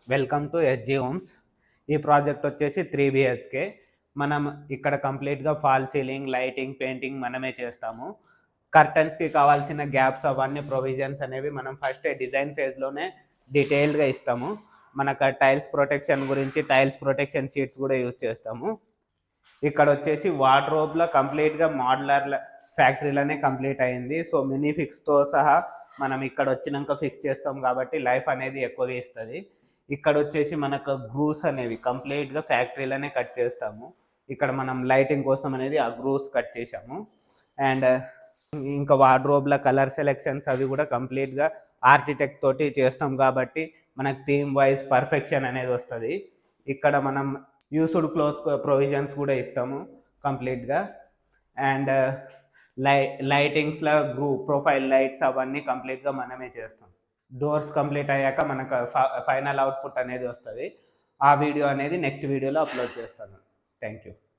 Welcome to SG homes. ఈ project వచ్చేసి 3 BHK. మనం ఇక్కడ కంప్లీట్గా ఫాల్ సీలింగ్, లైటింగ్, పెయింటింగ్ మనమే చేస్తాము. కర్టన్స్కి కావాల్సిన గ్యాప్స్ అవన్నీ ప్రొవిజన్స్ అనేవి మనం ఫస్ట్ డిజైన్ ఫేజ్లోనే డీటెయిల్డ్గా ఇస్తాము. మనకు టైల్స్ ప్రొటెక్షన్ గురించి టైల్స్ ప్రొటెక్షన్ షీట్స్ కూడా యూజ్ చేస్తాము. ఇక్కడ వచ్చేసి వార్డ్రోబ్లో కంప్లీట్గా మోడ్యులర్ ఫ్యాక్టరీలోనే కంప్లీట్ అయింది. సో మినీ ఫిక్స్తో సహా మనం ఇక్కడ వచ్చినాక ఫిక్స్ చేస్తాం కాబట్టి లైఫ్ అనేది ఎక్కువగా ఇస్తుంది. ఇక్కడ వచ్చేసి మనకు గ్రూస్ అనేవి కంప్లీట్గా ఫ్యాక్టరీలోనే కట్ చేస్తాము. ఇక్కడ మనం లైటింగ్ కోసం అనేది ఆ గ్రూస్ కట్ చేసాము. అండ్ ఇంకా వార్డ్రోబ్ల కలర్ సెలెక్షన్స్ అవి కూడా కంప్లీట్గా ఆర్కిటెక్ట్ తోటి చేస్తాం కాబట్టి మనకు థీమ్ వైజ్ పర్ఫెక్షన్ అనేది వస్తుంది. ఇక్కడ మనం యూస్డ్ క్లోత్ ప్రొవిజన్స్ కూడా ఇస్తాము కంప్లీట్గా. అండ్ లైటింగ్స్లో ప్రొఫైల్ లైట్స్ అవన్నీ కంప్లీట్గా మనమే చేస్తాం. డోర్స్ కంప్లీట్ అయ్యాక మనకు ఫైనల్ అవుట్పుట్ అనేది వస్తుంది. ఆ వీడియో అనేది నెక్స్ట్ వీడియోలో అప్లోడ్ చేస్తాను. Thank you.